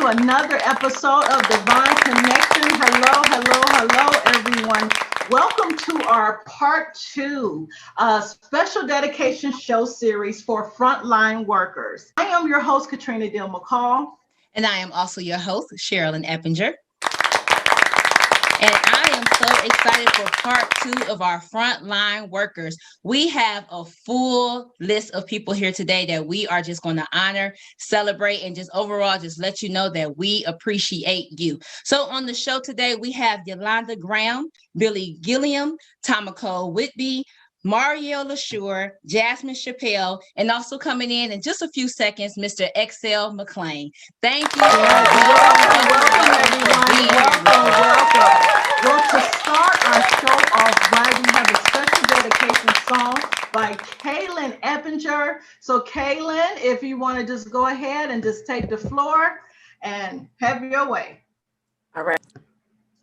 to another episode of Divine Connection. Hello, hello, hello, everyone. Welcome to our part two special dedication show series for frontline workers. I am your host, Katrina Deal-MCCall. And I am also your host, Kaylon Eppinger. And I am so excited for part two of our frontline workers. We have a full list of people here today that we are just going to honor, celebrate, and just overall just let you know that we appreciate you. So on the show today, we have Yolanda Graham, Billie, Gilliam, Tomiko, Whitby, Mariel, Lesure, Jasmine, Chappell, and also coming in just a few seconds, Mr. McClain. Thank you. Welcome, everyone. Welcome. Well, to start our show off right, we have a special dedication song by Kaylon Eppinger. So, Kaylon, if you want to just go ahead and just take the floor and have your way. All right.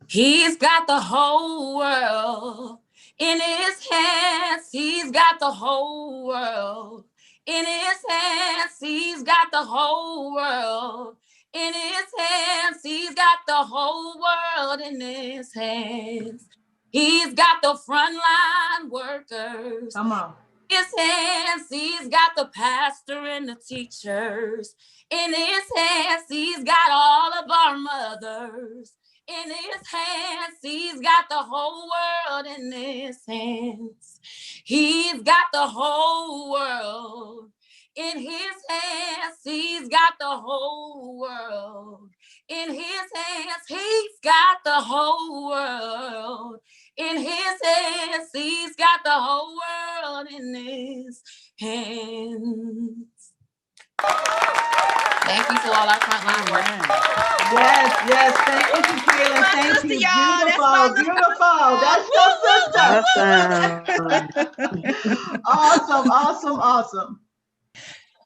He's got the whole world in his hands. He's got the whole world in his hands. He's got the whole world in his hands. He's got the whole world in his hands. He's got the frontline workers. Come on. His hands. He's got the pastor and the teachers in his hands. He's got all of our mothers in his hands. He's got the whole world in his hands. He's got the whole world in his hands. He's got the whole world in his hands. He's got the whole world in his hands. He's got the whole world in his hands. Thank you for all our frontline workers. Yes. Thank you, Kaylon. Thank you. Beautiful. That's Awesome.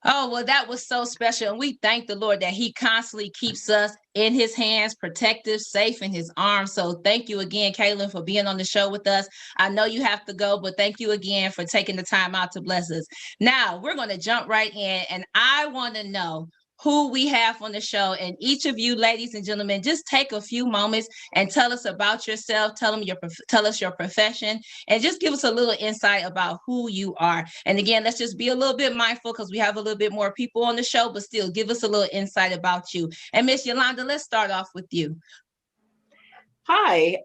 Oh, well, that was so special. And we thank the Lord that he constantly keeps us in his hands, protective, safe in his arms. So thank you again, Kaylon, for being on the show with us. I know you have to go, but thank you again for taking the time out to bless us. Now, we're going to jump right in, and I want to know who we have on the show. And each of you, ladies and gentlemen, just take a few moments and tell us about yourself. Tell us your profession, and just give us a little insight about who you are. And again, let's just be a little bit mindful because we have a little bit more people on the show, but still give us a little insight about you. And Miss Yolanda, let's start off with you. Hi,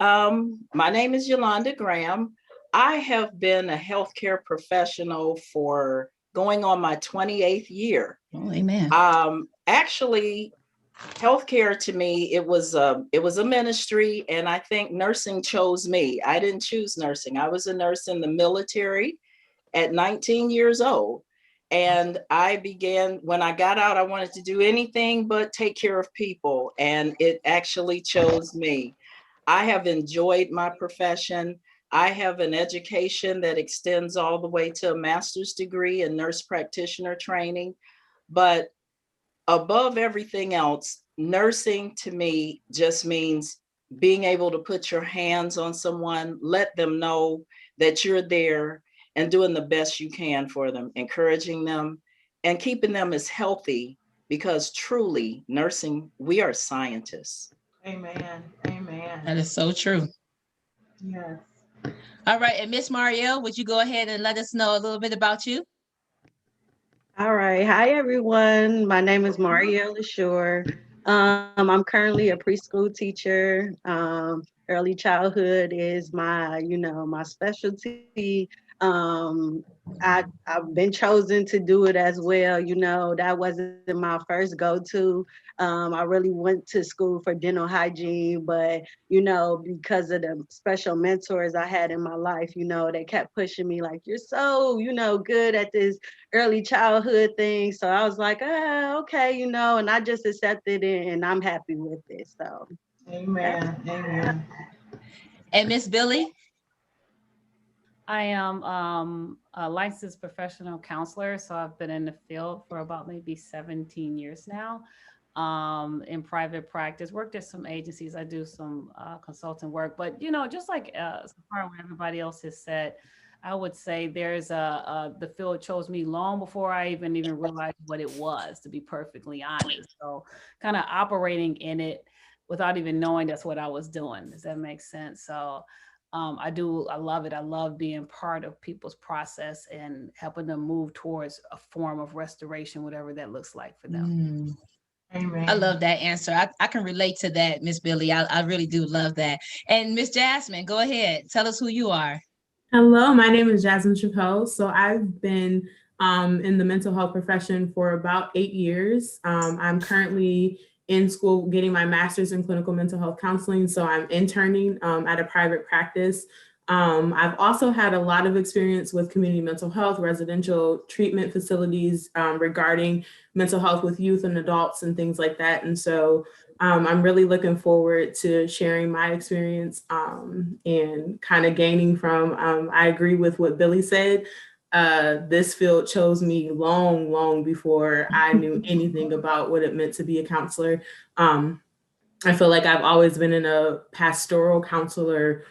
my name is Yolanda Graham. I have been a healthcare professional for going on my 28th year. Oh, amen. Actually, healthcare to me, it was a ministry, and I think nursing chose me. I didn't choose nursing. I was a nurse in the military at 19 years old. And I began, when I got out, I wanted to do anything but take care of people. And it actually chose me. I have enjoyed my profession. I have an education that extends all the way to a master's degree in nurse practitioner training. But above everything else, nursing to me just means being able to put your hands on someone, let them know that you're there and doing the best you can for them, encouraging them and keeping them as healthy, because truly nursing, we are scientists. Amen. That is so true. Yes. All right. And Miss Mariel, would you go ahead and let us know a little bit about you? All right. Hi, everyone. My name is Mariel Lesure. I'm currently a preschool teacher. Early childhood is my specialty. I've been chosen to do it as well. That wasn't my first go-to. I really went to school for dental hygiene, but, because of the special mentors I had in my life, they kept pushing me like, you're so, good at this early childhood thing. So I was like, okay, and I just accepted it, and I'm happy with it. So. Amen. And Miss Billie? I am a licensed professional counselor, so I've been in the field for about maybe 17 years now. In private practice, worked at some agencies. I do some consulting work, but just like so far what everybody else has said, I would say there's the field chose me long before I even realized what it was, to be perfectly honest. So kind of operating in it without even knowing that's what I was doing. Does that make sense? So I love it. I love being part of people's process and helping them move towards a form of restoration, whatever that looks like for them. Amen. I love that answer. I can relate to that, Miss Billie. I really do love that. And Miss Jasmine, go ahead. Tell us who you are. Hello, my name is Jasmine Chappell. So I've been in the mental health profession for about 8 years. I'm currently in school getting my master's in clinical mental health counseling. So I'm interning at a private practice. I've also had a lot of experience with community mental health, residential treatment facilities regarding mental health with youth and adults and things like that. And so I'm really looking forward to sharing my experience and kind of gaining from, I agree with what Billie said. This field chose me long before I knew anything about what it meant to be a counselor. I feel like I've always been in a pastoral counselor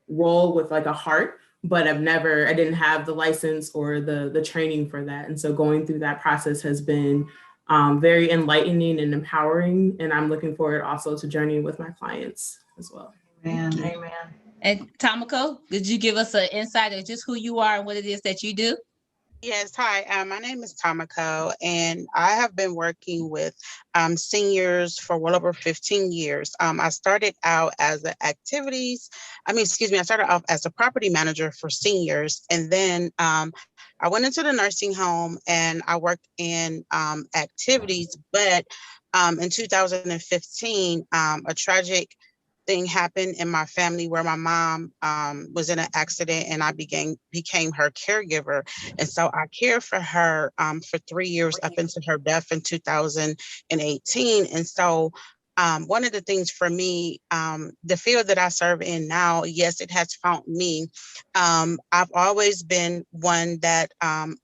role with like a heart, but I didn't have the license or the training for that. And so going through that process has been very enlightening and empowering. And I'm looking forward also to journeying with my clients as well. Amen. And Tomiko, could you give us an insight of just who you are and what it is that you do? Yes, hi. My name is Tomiko, and I have been working with seniors for well over 15 years. I started out as I started off as a property manager for seniors, and then I went into the nursing home and I worked in activities. But in 2015, a tragic thing happened in my family where my mom was in an accident, and I became her caregiver. And so I cared for her for 3 years up until her death in 2018. And so one of the things for me, the field that I serve in now, yes, it has found me. I've always been one that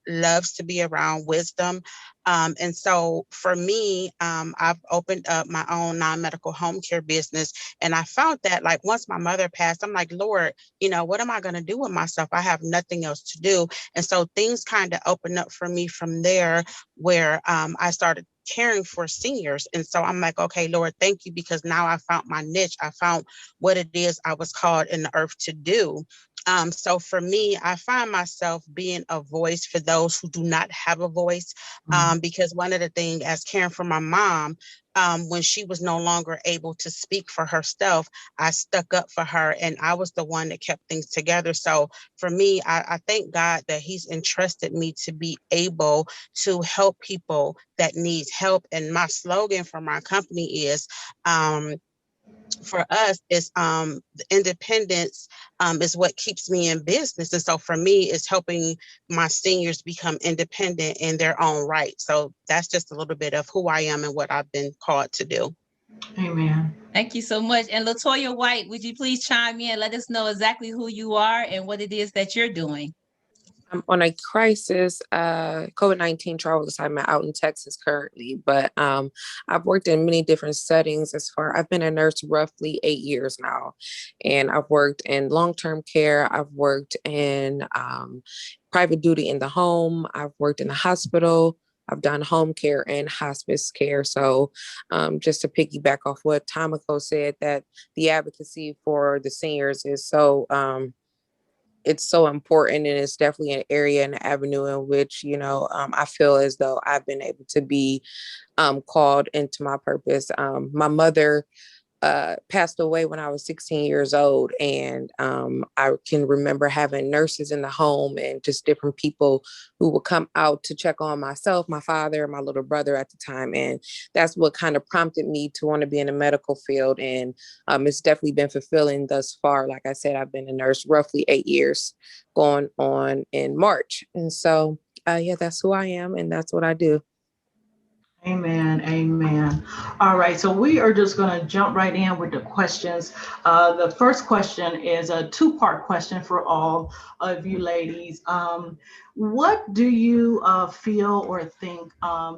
loves to be around wisdom. And so for me, I've opened up my own non-medical home care business. And I found that like once my mother passed, I'm like, Lord, what am I going to do with myself? I have nothing else to do. And so things kind of opened up for me from there, where I started caring for seniors. And so I'm like, okay, Lord, thank you, because now I found my niche. I found what it is I was called in the earth to do. So for me, I find myself being a voice for those who do not have a voice, because one of the things as caring for my mom, when she was no longer able to speak for herself, I stuck up for her, and I was the one that kept things together. So for me, I thank God that he's entrusted me to be able to help people that need help. And my slogan for my company is, for us is the independence is what keeps me in business. And so for me, it's helping my seniors become independent in their own right. So that's just a little bit of who I am and what I've been called to do. Amen. Thank you so much. And LaToya White, would you please chime in? Let us know exactly who you are and what it is that you're doing. I'm on a crisis COVID-19 travel assignment out in Texas currently, but I've worked in many different settings. I've been a nurse roughly 8 years now, and I've worked in long-term care. I've worked in private duty in the home. I've worked in the hospital. I've done home care and hospice care. So just to piggyback off what Tomiko said, that the advocacy for the seniors is it's so important, and it's definitely an area and an avenue in which, I feel as though I've been able to be called into my purpose. My mother passed away when I was 16 years old. And I can remember having nurses in the home and just different people who would come out to check on myself, my father, and my little brother at the time. And that's what kind of prompted me to want to be in the medical field. And it's definitely been fulfilling thus far. Like I said, I've been a nurse roughly 8 years, going on in March. And so, yeah, that's who I am, and that's what I do. Amen. Amen. All right. So we are just going to jump right in with the questions. The first question is a two-part question for all of you ladies. What do you feel or think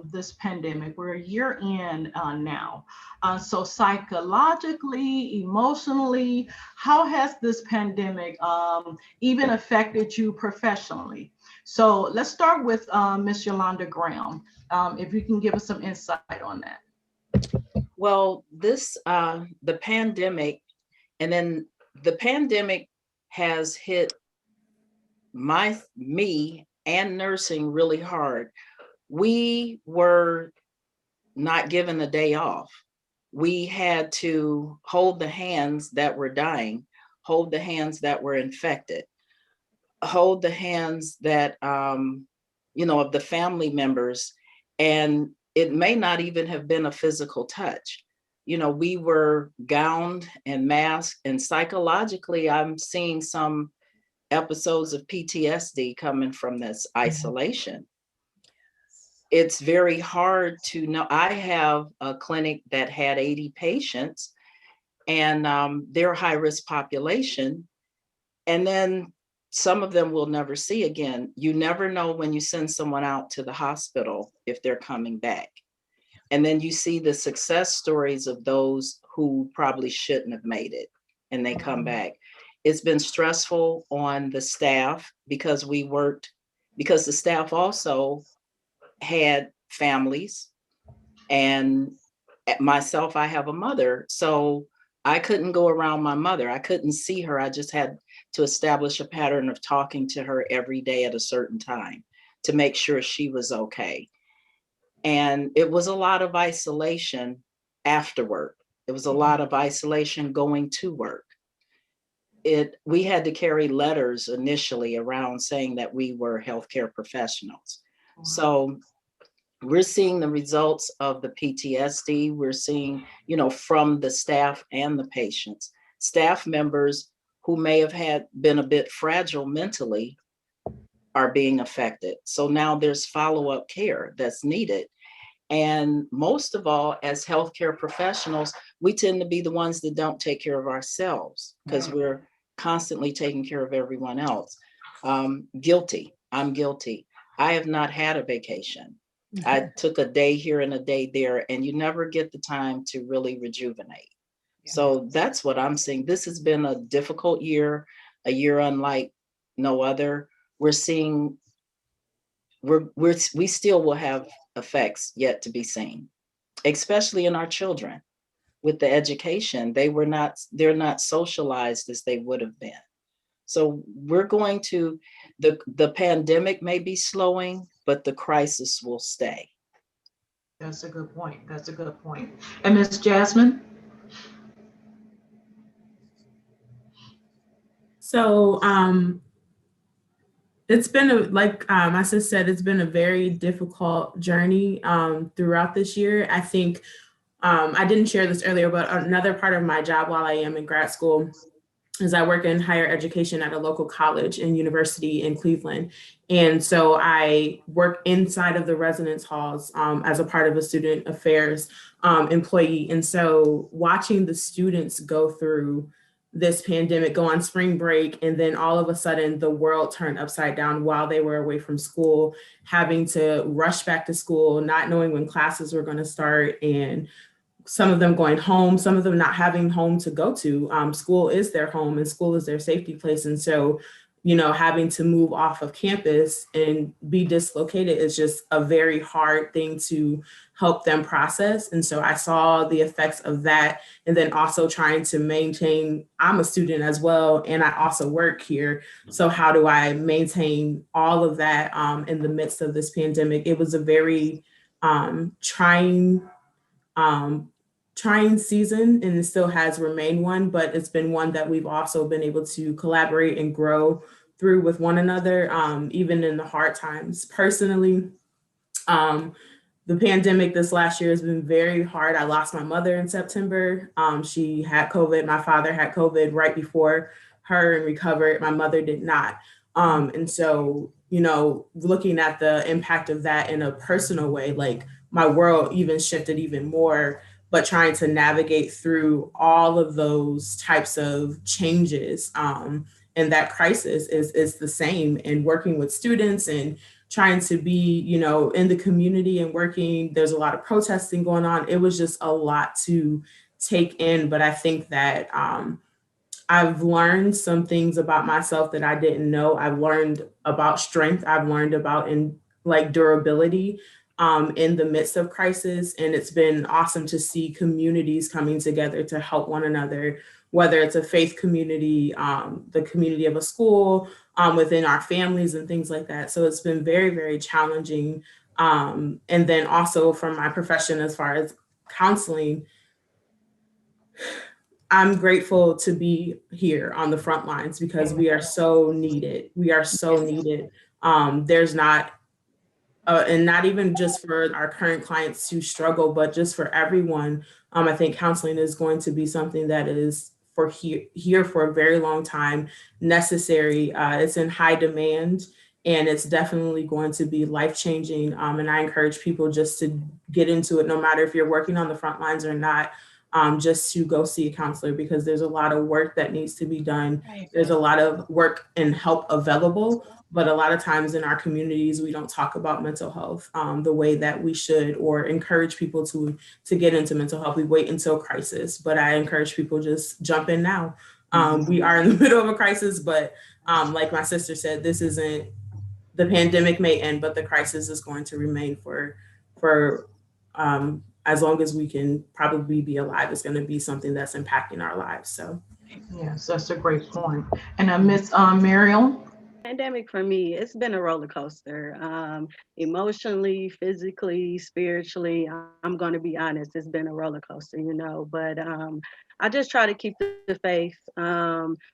this pandemic, we're a year in now. So psychologically, emotionally, how has this pandemic even affected you professionally? So let's start with Miss Yolanda Graham. If you can give us some insight on that. Well, the pandemic, and then the pandemic has hit me and nursing really hard. We were not given a day off. We had to hold the hands that were dying, hold the hands that were infected, hold the hands that, of the family members. And it may not even have been a physical touch. We were gowned and masked, and psychologically, I'm seeing some episodes of PTSD coming from this isolation. It's very hard to know. I have a clinic that had 80 patients, and they're a high-risk population. And then some of them we'll never see again. You never know when you send someone out to the hospital if they're coming back. And then you see the success stories of those who probably shouldn't have made it and they come back. It's been stressful on the staff because the staff also had families, and myself, I have a mother. So I couldn't go around my mother. I couldn't see her. I just had to establish a pattern of talking to her every day at a certain time to make sure she was okay. And it was a lot of isolation after work. It was a lot of isolation going to work. We had to carry letters initially around saying that we were healthcare professionals. Wow. So we're seeing the results of the PTSD. We're seeing, from the staff and the patients, staff members who may have been a bit fragile mentally are being affected. So now there's follow-up care that's needed. And most of all, as healthcare professionals, we tend to be the ones that don't take care of ourselves because we're constantly taking care of everyone else. Guilty. I'm guilty. I have not had a vacation. I took a day here and a day there, and you never get the time to really rejuvenate. Yeah. So that's what I'm seeing. This has been a difficult year, a year unlike no other. We're seeing, we still will have effects yet to be seen, especially in our children with the education. They're not socialized as they would have been. So we're going to, the pandemic may be slowing, but the crisis will stay. That's a good point. That's a good point. And Ms. Jasmine? So it's been like my sister said, it's been a very difficult journey throughout this year. I think I didn't share this earlier, but another part of my job while I am in grad school is I work in higher education at a local college and university in Cleveland. And so I work inside of the residence halls as a part of a student affairs employee. And so watching the students go through this pandemic, go on spring break, and then all of a sudden the world turned upside down while they were away from school, having to rush back to school, not knowing when classes were going to start, and some of them going home, some of them not having home to go to. School is their home and school is their safety place. And so, having to move off of campus and be dislocated is just a very hard thing to help them process. And so I saw the effects of that. And then also trying to maintain, I'm a student as well, and I also work here. So how do I maintain all of that in the midst of this pandemic? It was a very trying season, and it still has remained one, but it's been one that we've also been able to collaborate and grow through with one another, even in the hard times. Personally, the pandemic this last year has been very hard. I lost my mother in September. She had COVID. My father had COVID right before her and recovered. My mother did not. And so, looking at the impact of that in a personal way, like my world even shifted even more. But trying to navigate through all of those types of changes, and that crisis is the same. And working with students and trying to be, you know, in the community and working, there's a lot of protesting going on. It was just a lot to take in. But I think that I've learned some things about myself that I didn't know. I've learned about strength. I've learned about durability in the midst of crisis. And it's been awesome to see communities coming together to help one another, whether it's a faith community, the community of a school, within our families and things like that. So it's been very, very challenging. And then also from my profession, as far as counseling, I'm grateful to be here on the front lines because we are so needed. We are so needed. There's not, and not even just for our current clients who struggle, but just for everyone. I think counseling is going to be something that is for here for a very long time, necessary. It's in high demand, and it's definitely going to be life-changing. And I encourage people just to get into it, no matter if you're working on the front lines or not. Just to go see a counselor, because there's a lot of work that needs to be done. There's a lot of work and help available, but a lot of times in our communities, we don't talk about mental health the way that we should, or encourage people to get into mental health. We wait until crisis, but I encourage people just jump in now. We are in the middle of a crisis, but like my sister said, this isn't, the pandemic may end, but the crisis is going to remain for as long as we can probably be alive. It's going to be something that's impacting our lives. So, yes, that's a great point. And Miss Mariel. Pandemic for me, it's been a roller coaster. Emotionally, physically, spiritually. I'm going to be honest, it's been a roller coaster, you know. But I just try to keep the faith.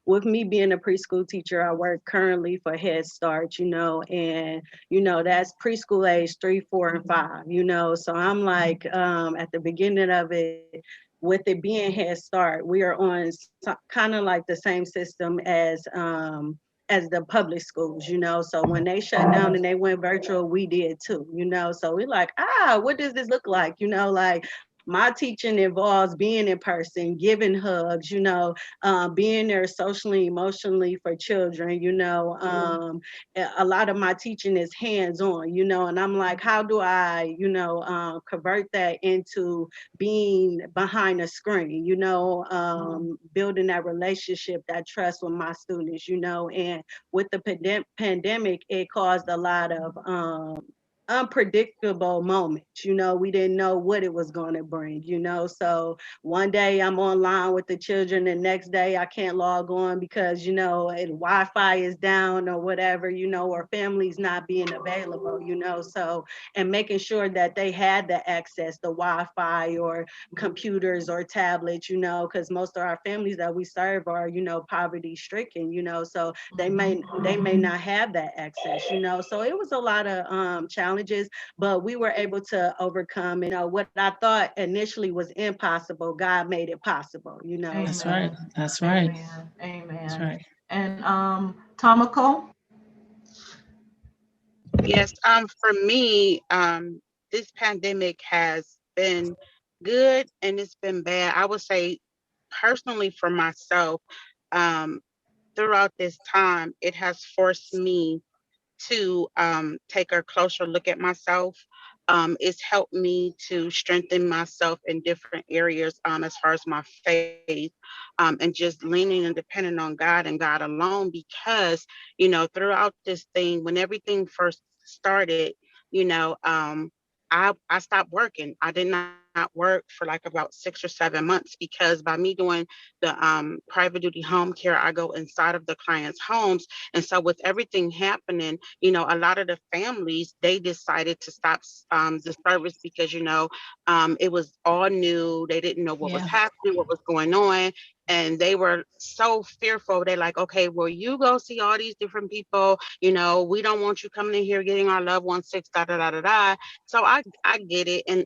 With me being a preschool teacher, I work currently for Head Start, you know, and you know that's preschool age 3, 4, and 5, you know. So I'm like at the beginning of it. With it being Head Start, we are on kind of like the same system as the public schools, you know. So when they shut down and they went virtual, we did too, you know. So we're like, what does this look like? You know, like my teaching involves being in person, giving hugs, you know, being there socially, emotionally for children, you know. A lot of my teaching is hands-on, you know, and I'm like, how do I, you know, convert that into being behind a screen, you know, building that relationship, that trust with my students, you know. And with the pandemic, it caused a lot of unpredictable moments, you know. We didn't know what it was going to bring, you know. So one day I'm online with the children, the next day I can't log on because, you know, Wi-Fi is down or whatever, you know, or family's not being available, you know. So, and making sure that they had the access, the Wi-Fi or computers or tablets, you know, because most of our families that we serve are, you know, poverty stricken, you know. So they may not have that access, you know. So it was a lot of challenges, but we were able to overcome, you know, what I thought initially was impossible. God made it possible, you know. That's right. That's right. Amen. That's right. And Tomiko. Yes, for me, this pandemic has been good and it's been bad. I would say personally for myself, um, throughout this time, it has forced me to take a closer look at myself. It's helped me to strengthen myself in different areas as far as my faith, and just leaning and depending on God and God alone. Because, you know, throughout this thing, when everything first started, you know, I stopped working. I did not work for like about 6 or 7 months, because by me doing the private duty home care, I go inside of the clients' homes. And so with everything happening, you know, a lot of the families, they decided to stop the service because, you know, it was all new. They didn't know what was happening, what was going on. And they were so fearful. They're like, okay, well, you go see all these different people. You know, we don't want you coming in here getting our loved ones sick, da da da da da. So I get it. And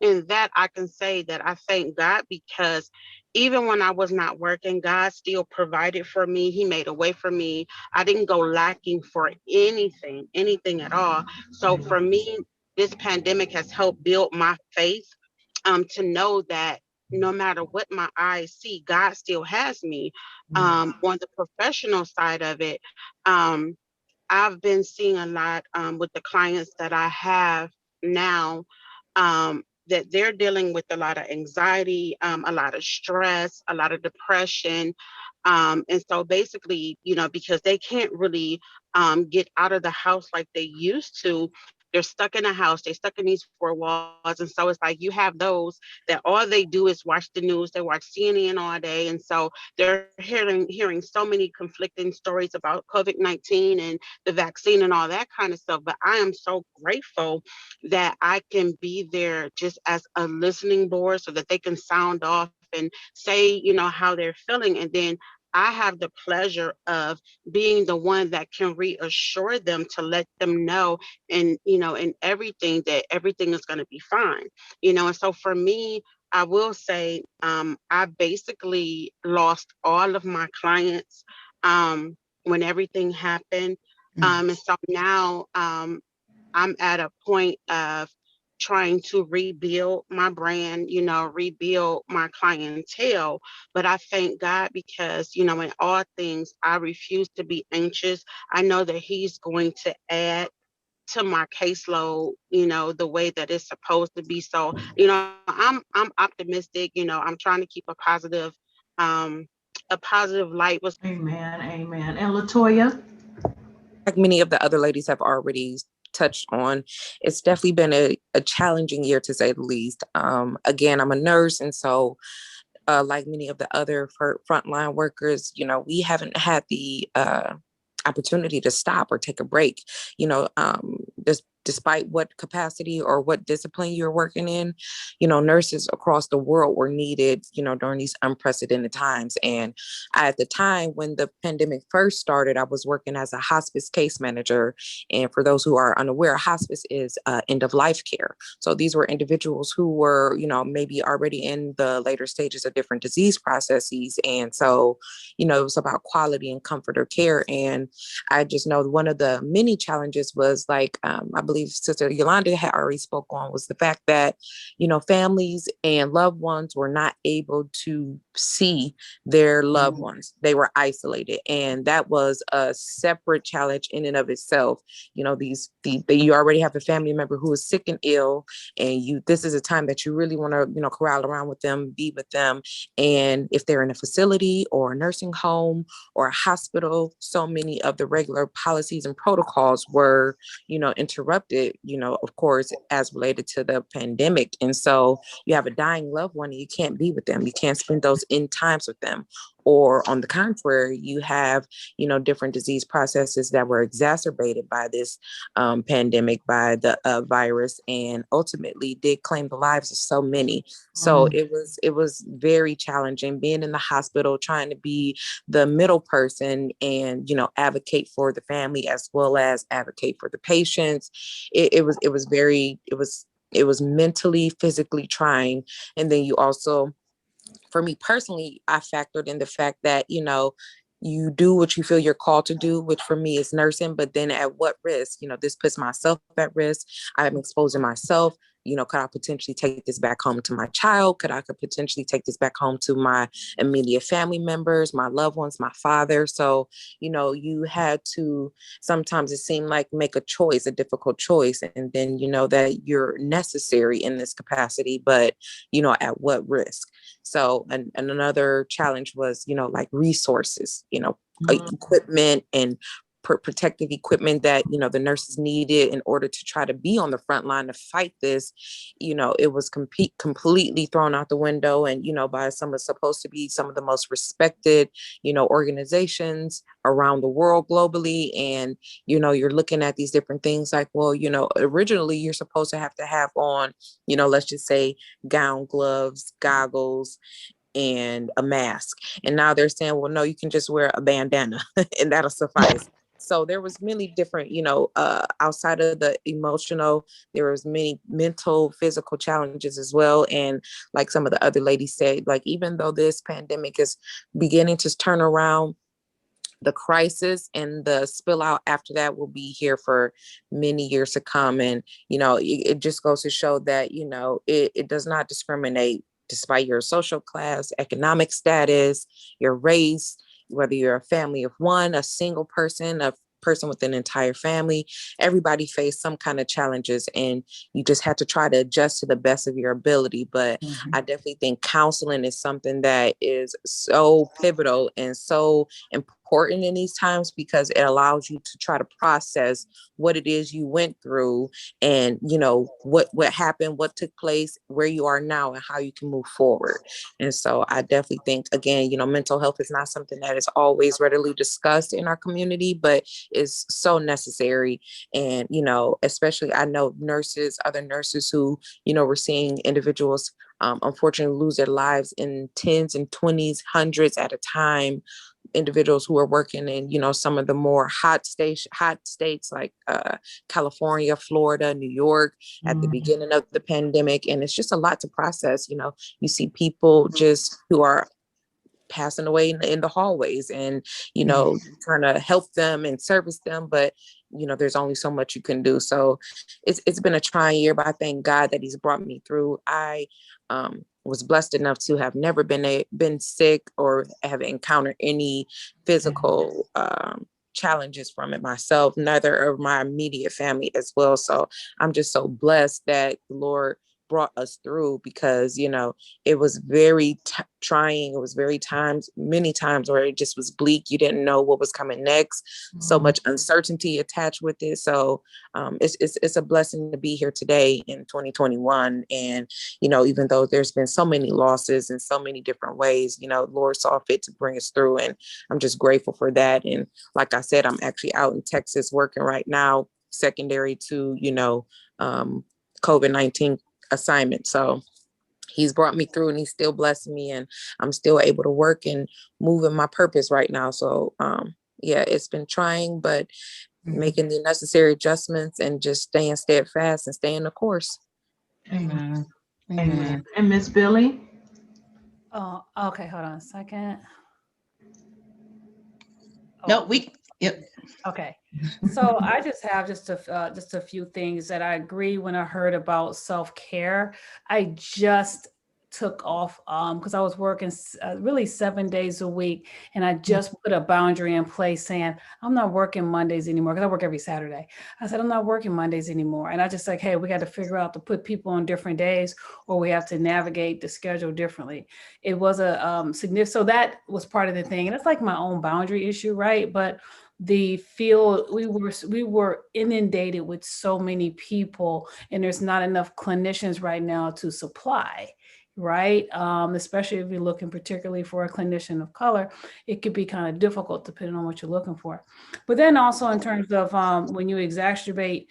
in that, I can say that I thank God, because even when I was not working, God still provided for me. He made a way for me. I didn't go lacking for anything at all. So for me, this pandemic has helped build my faith, to know that no matter what my eyes see, God still has me. On the professional side of it, I've been seeing a lot, with the clients that I have now, that they're dealing with a lot of anxiety, a lot of stress, a lot of depression. And so basically, because they can't really, get out of the house like they used to, they're stuck in a house, they're stuck in these four walls. And so it's like you have those that all they do is watch the news, they watch CNN all day. And so they're hearing so many conflicting stories about COVID-19 and the vaccine and all that kind of stuff. But I am so grateful that I can be there just as a listening board so that they can sound off and say, how they're feeling. And then I have the pleasure of being the one that can reassure them to let them know and, in everything that everything is going to be fine. And so for me, I will say, I basically lost all of my clients, when everything happened. And so now, I'm at a point of trying to rebuild my brand, rebuild my clientele. But I thank God because, in all things, I refuse to be anxious. I know that He's going to add to my caseload, the way that it's supposed to be. So, I'm optimistic, I'm trying to keep a positive light. Amen. Amen. And LaToya? Like many of the other ladies have already touched on, it's definitely been a challenging year, to say the least. Again, I'm a nurse, and so like many of the other frontline workers, we haven't had the opportunity to stop or take a break, despite what capacity or what discipline you're working in, nurses across the world were needed, during these unprecedented times. And at the time when the pandemic first started, I was working as a hospice case manager. And for those who are unaware, hospice is end of life care. So these were individuals who were, maybe already in the later stages of different disease processes. And so, it was about quality and comfort of care. And I just know one of the many challenges was like, I believe Sister Yolanda had already spoke on, was the fact that, families and loved ones were not able to see their loved ones. They were isolated. And that was a separate challenge in and of itself. You already have a family member who is sick and ill, and this is a time that you really want to, corral around with them, be with them. And if they're in a facility or a nursing home or a hospital, so many of the regular policies and protocols were, interrupted, of course, as related to the pandemic. And so you have a dying loved one and you can't be with them. You can't spend those end times with them. Or on the contrary, you have, different disease processes that were exacerbated by this pandemic, by the virus, and ultimately did claim the lives of so many. So it was very challenging being in the hospital, trying to be the middle person and, advocate for the family as well as advocate for the patients. It was mentally, physically trying. And then you also, for me personally, I factored in the fact that, you do what you feel you're called to do, which for me is nursing, but then at what risk? This puts myself at risk. I'm exposing myself. Could I potentially take this back home to my child? Could potentially take this back home to my immediate family members, my loved ones, my father? So, you had to, sometimes it seemed like make a choice, a difficult choice. And then, that you're necessary in this capacity, but, at what risk? So, and another challenge was, like resources, equipment and protective equipment that, the nurses needed in order to try to be on the front line to fight this. It was completely thrown out the window, and, by some is supposed to be some of the most respected, organizations around the world globally. And, you're looking at these different things like, well, originally you're supposed to have on, let's just say gown, gloves, goggles, and a mask. And now they're saying, well, no, you can just wear a bandana and that'll suffice. So there was many different, outside of the emotional, there was many mental, physical challenges as well. And like some of the other ladies said, like, even though this pandemic is beginning to turn around, the crisis and the spill out after that will be here for many years to come. And, it just goes to show that, it does not discriminate despite your social class, economic status, your race, whether you're a family of one, a single person, a person with an entire family. Everybody face some kind of challenges, and you just have to try to adjust to the best of your ability. But I definitely think counseling is something that is so pivotal and so important in these times, because it allows you to try to process what it is you went through, and what happened, what took place, where you are now, and how you can move forward. And so I definitely think, again, mental health is not something that is always readily discussed in our community, but is so necessary. And especially, I know other nurses who we're seeing individuals unfortunately lose their lives in tens and 20s, hundreds at a time. Individuals who are working in some of the more hot states like California, Florida, New York at the beginning of the pandemic. And it's just a lot to process. You see people just who are passing away in the hallways, and trying to help them and service them, but there's only so much you can do. So it's been a trying year, but I thank God that he's brought me through. I was blessed enough to have never been sick or have encountered any physical challenges from it myself, neither of my immediate family as well. So I'm just so blessed that the Lord brought us through, because it was very trying. It was many times where it just was bleak. You didn't know what was coming next. So much uncertainty attached with it. So it's a blessing to be here today in 2021. And even though there's been so many losses in so many different ways, Lord saw fit to bring us through, and I'm just grateful for that. And like I said, I'm actually out in Texas working right now, secondary to COVID-19 assignment. So he's brought me through, and he's still blessing me, and I'm still able to work and move in my purpose right now. So it's been trying, but making the necessary adjustments and just staying steadfast and staying the course. Amen. Amen. And Miss Billie? Oh, okay, hold on a second. No, yep. Okay, so I just have just a few things that I agree. When I heard about self-care, I just took off because I was working really 7 days a week, and I just put a boundary in place saying I'm not working Mondays anymore, because I work every Saturday. I said I'm not working Mondays anymore, and I just like, hey, we got to figure out to put people on different days, or we have to navigate the schedule differently. It was a significant, so that was part of the thing, and it's like my own boundary issue, right? But the field, we were inundated with so many people, and there's not enough clinicians right now to supply, right? Especially if you're looking particularly for a clinician of color, it could be kind of difficult depending on what you're looking for. But then also in terms of when you exacerbate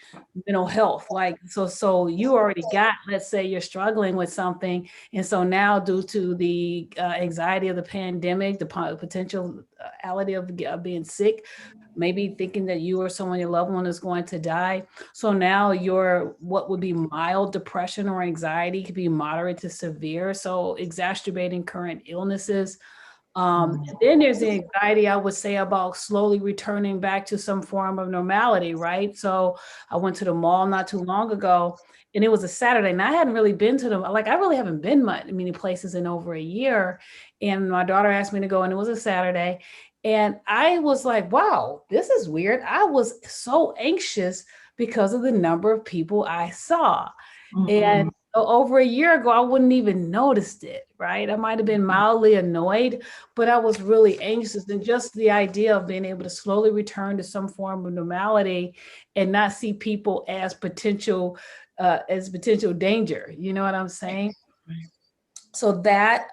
mental health, like, so you already got, let's say you're struggling with something. And so now due to the anxiety of the pandemic, the potentiality of being sick, maybe thinking that you or someone, your loved one, is going to die. So now your what would be mild depression or anxiety could be moderate to severe. So exacerbating current illnesses. Then there's the anxiety, I would say, about slowly returning back to some form of normality, right? So I went to the mall not too long ago, and it was a Saturday, and I hadn't really been to them. Like, I really haven't been many places in over a year. And my daughter asked me to go, and it was a Saturday. And I was like, wow, this is weird. I was so anxious because of the number of people I saw. And over a year ago, I wouldn't even noticed it, right? I might have been mildly annoyed, but I was really anxious. And just the idea of being able to slowly return to some form of normality and not see people as potential danger. You know what I'm saying? So that,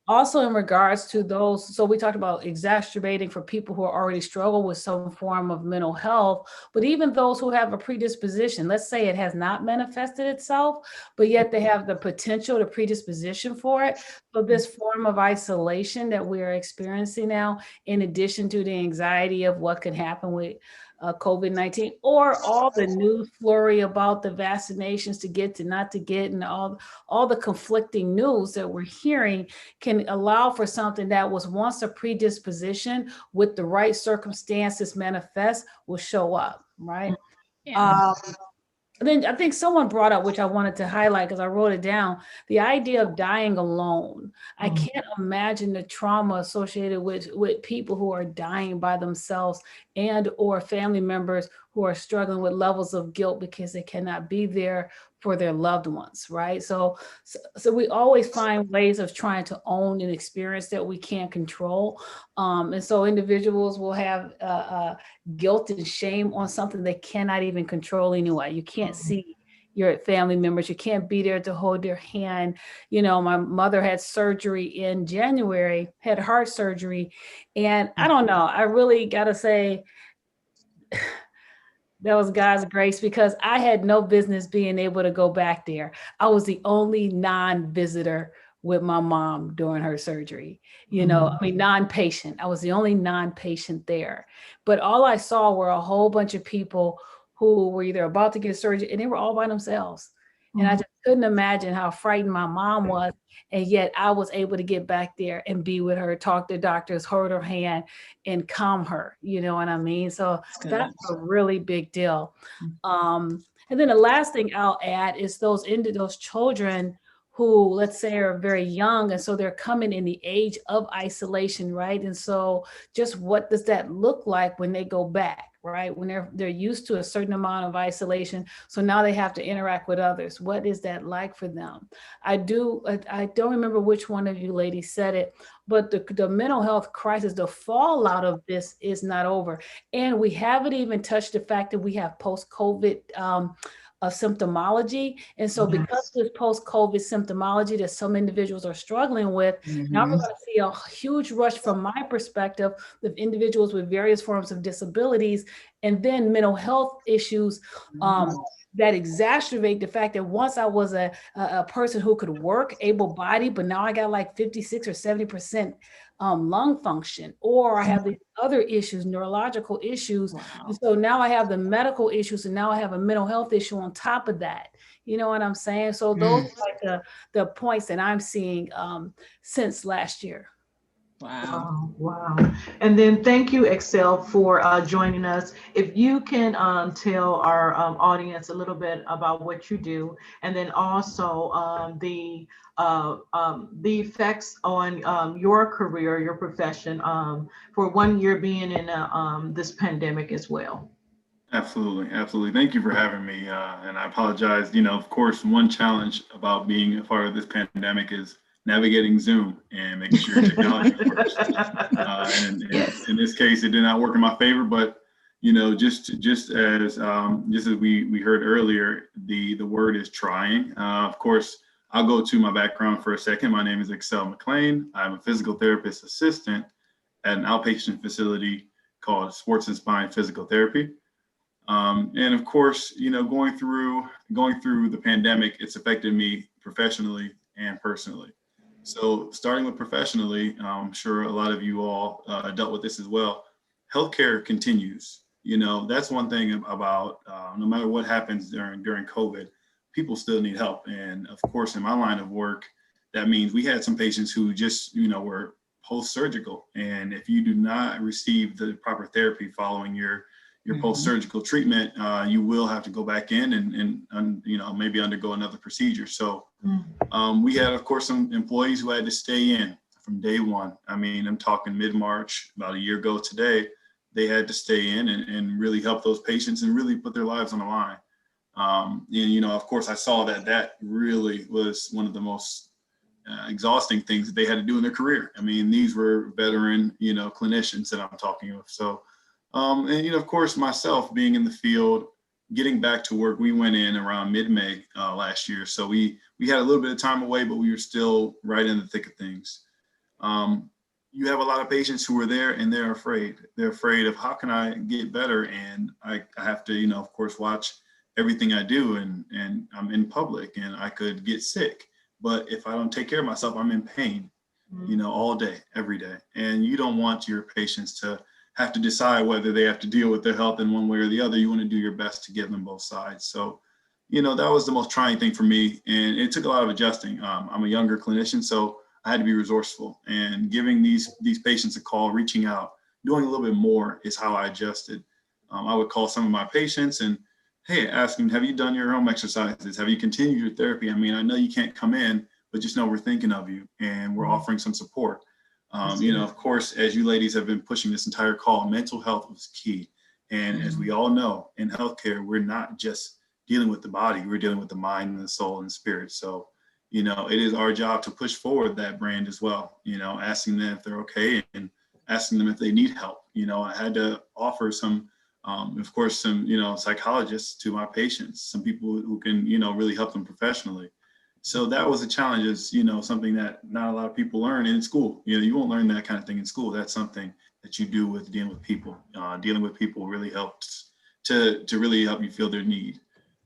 also in regards to those, so we talked about exacerbating for people who are already struggle with some form of mental health, but even those who have a predisposition, let's say it has not manifested itself, but yet they have the potential, the predisposition for it. So this form of isolation that we are experiencing now, in addition to the anxiety of what could happen with COVID-19, or all the news flurry about the vaccinations to get to not to get, and all the conflicting news that we're hearing can allow for something that was once a predisposition with the right circumstances manifest will show up, right? Yeah. Then I think someone brought up, which I wanted to highlight because I wrote it down, the idea of dying alone. I can't imagine the trauma associated with people who are dying by themselves and or family members who are struggling with levels of guilt because they cannot be there for their loved ones, right? So we always find ways of trying to own an experience that we can't control. And so individuals will have guilt and shame on something they cannot even control anyway. You can't see your family members. You can't be there to hold their hand. You know, my mother had surgery in January, had heart surgery. And I don't know, I really got to say, that was God's grace, because I had no business being able to go back there. I was the only non-visitor with my mom during her surgery, you know, I mean, non-patient. I was the only non-patient there. But all I saw were a whole bunch of people who were either about to get surgery, and they were all by themselves. And I just couldn't imagine how frightened my mom was. And yet I was able to get back there and be with her, talk to doctors, hold her hand and calm her. You know what I mean? So that's a really big deal. And then the last thing I'll add is those children who, let's say, are very young. And so they're coming in the age of isolation, right? And so just what does that look like when they go back? Right? When they're used to a certain amount of isolation. So now they have to interact with others. What is that like for them? I don't remember which one of you ladies said it, but the mental health crisis, the fallout of this is not over. And we haven't even touched the fact that we have post-COVID symptomology. And so because of this post-COVID symptomology that some individuals are struggling with, now we're going to see a huge rush from my perspective of individuals with various forms of disabilities and then mental health issues that exacerbate the fact that once I was a person who could work, able-bodied, but now I got like 56 or 70% lung function, or I have these other issues, neurological issues. And so now I have the medical issues, and now I have a mental health issue on top of that. You know what I'm saying? So those are like the points that I'm seeing since last year. Wow. And then thank you, Excel, for joining us. If you can tell our audience a little bit about what you do, and then also the effects on your career, your profession, for 1 year being in this pandemic as well. Absolutely. Thank you for having me. And I apologize. You know, of course, one challenge about being a part of this pandemic is navigating Zoom and making sure your technology works. And in this case, it did not work in my favor. But you know, just as we heard earlier, the word is trying. Of course, I'll go to my background for a second. My name is McClain. I'm a physical therapist assistant at an outpatient facility called Sports and Spine Physical Therapy. And of course, you know, going through the pandemic, it's affected me professionally and personally. So starting with professionally, I'm sure a lot of you all dealt with this as well. Healthcare continues. You know, that's one thing about no matter what happens during COVID, people still need help. And of course, in my line of work, that means we had some patients who just, you know, were post-surgical. And if you do not receive the proper therapy following your post-surgical treatment, you will have to go back in and you know, maybe undergo another procedure. So we had, of course, some employees who had to stay in from day one. I mean, I'm talking mid-March, about a year ago today, they had to stay in and really help those patients and really put their lives on the line. And, you know, of course, I saw that really was one of the most exhausting things that they had to do in their career. I mean, these were veteran, you know, clinicians that I'm talking with. So, and, you know, of course, myself being in the field, getting back to work, we went in around mid-May last year. So we had a little bit of time away, but we were still right in the thick of things. You have a lot of patients who are there and they're afraid. They're afraid of how can I get better? And I have to, you know, of course, watch everything I do and I'm in public and I could get sick. But if I don't take care of myself, I'm in pain, you know, all day, every day. And you don't want your patients to have to decide whether they have to deal with their health in one way or the other. You want to do your best to give them both sides. So, you know, that was the most trying thing for me. And it took a lot of adjusting. I'm a younger clinician, so I had to be resourceful, and giving these patients a call, reaching out, doing a little bit more is how I adjusted. I would call some of my patients and, hey, ask them, have you done your home exercises? Have you continued your therapy? I mean, I know you can't come in, but just know we're thinking of you and we're offering some support. You know, of course, as you ladies have been pushing this entire call, mental health was key. And as we all know, in healthcare, we're not just dealing with the body, we're dealing with the mind and the soul and the spirit. So, you know, it is our job to push forward that brand as well, you know, asking them if they're okay and asking them if they need help. You know, I had to offer some, of course, some, you know, psychologists to my patients, some people who can, you know, really help them professionally. So that was a challenge, is, you know, something that not a lot of people learn in school. You know, you won't learn that kind of thing in school. That's something that you do with dealing with people. Dealing with people really helps to really help you feel their need.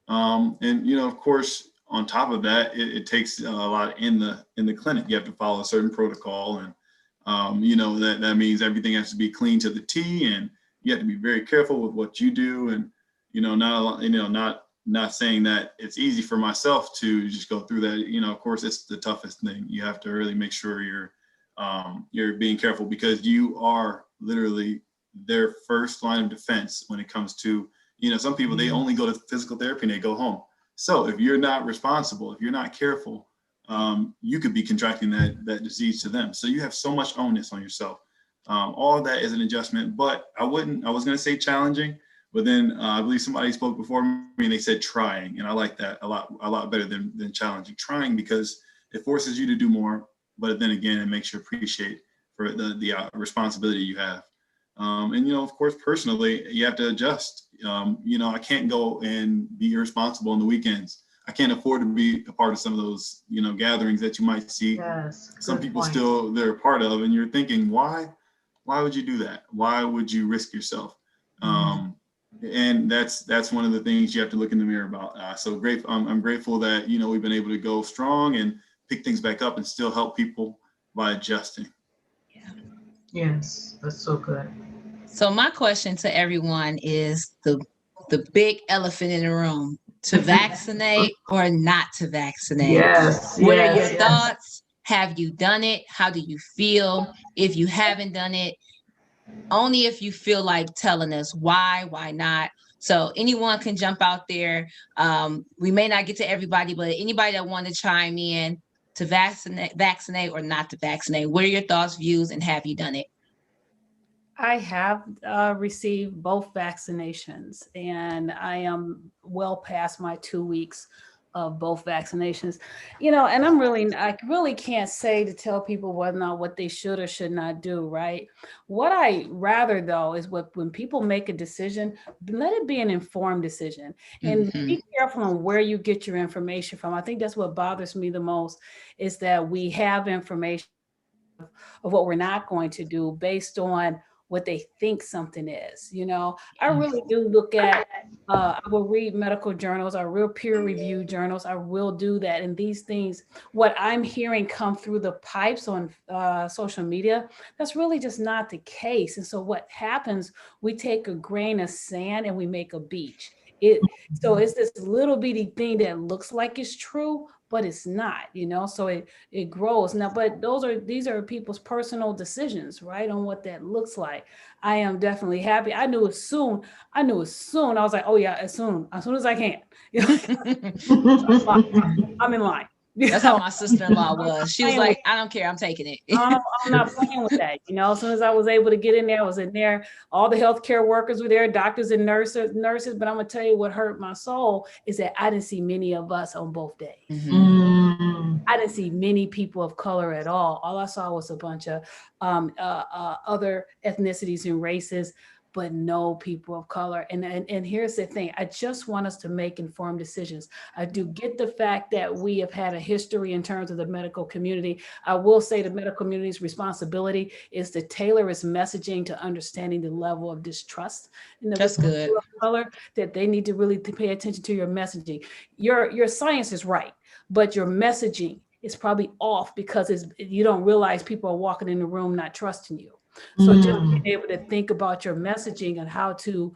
And, you know, of course, on top of that, it takes a lot in the clinic. You have to follow a certain protocol, and you know, that means everything has to be clean to the T, and you have to be very careful with what you do. And, you know, not saying that it's easy for myself to just go through that. You know, of course, it's the toughest thing. You have to really make sure you're being careful, because you are literally their first line of defense when it comes to, you know, some people, they only go to physical therapy and they go home. So if you're not responsible, if you're not careful, you could be contracting that disease to them. So you have so much onus on yourself. All of that is an adjustment, but I was going to say challenging, but then I believe somebody spoke before me and they said trying. And I like that a lot better than challenging. Trying, because it forces you to do more, but then again, it makes you appreciate for the responsibility you have. And, you know, of course, personally, you have to adjust. You know, I can't go and be irresponsible on the weekends. I can't afford to be a part of some of those, you know, gatherings that you might see. Yes, some people still, they're a part of, and you're thinking, why would you do that? Why would you risk yourself? And that's one of the things you have to look in the mirror about. So I'm grateful that, you know, we've been able to go strong and pick things back up and still help people by adjusting. Yes, that's so good. So my question to everyone is the big elephant in the room: to vaccinate or not to vaccinate? Yes. What are your thoughts? Have you done it? How do you feel? If you haven't done it, only if you feel like telling us why not. So anyone can jump out there. We may not get to everybody, but anybody that want to chime in, to vaccinate or not to vaccinate, what are your thoughts, views, and have you done it? I have received both vaccinations, and I am well past my 2 weeks of both vaccinations. You know, and I really can't say to tell people whether or not what they should or should not do, right? What I rather, though, is when people make a decision, let it be an informed decision, and be careful on where you get your information from. I think that's what bothers me the most, is that we have information of what we're not going to do based on what they think something is. You know, I really do look at, I will read medical journals, or real peer reviewed journals. I will do that. And these things, what I'm hearing come through the pipes on social media, that's really just not the case. And so what happens, we take a grain of sand and we make a beach. So it's this little bitty thing that looks like it's true, but it's not, you know, so it grows now. But these are people's personal decisions, right, on what that looks like. I am definitely happy. I knew it soon. I was like, oh yeah, as soon as I can. I'm in line. That's how my sister-in-law was. She was like, I don't care, I'm taking it. I'm not playing with that. You know, as soon as I was able to get in there, I was in there. All the healthcare workers were there, doctors and nurses. But I'm gonna tell you what hurt my soul is that I didn't see many of us on both days. I didn't see many people of color at all. All I saw was a bunch of other ethnicities and races, but no people of color. And here's the thing, I just want us to make informed decisions. I do get the fact that we have had a history in terms of the medical community. I will say the medical community's responsibility is to tailor its messaging to understanding the level of distrust in the people of color, that they need to really pay attention to your messaging. Your science is right, but your messaging is probably off because you don't realize people are walking in the room not trusting you. So just being able to think about your messaging and how to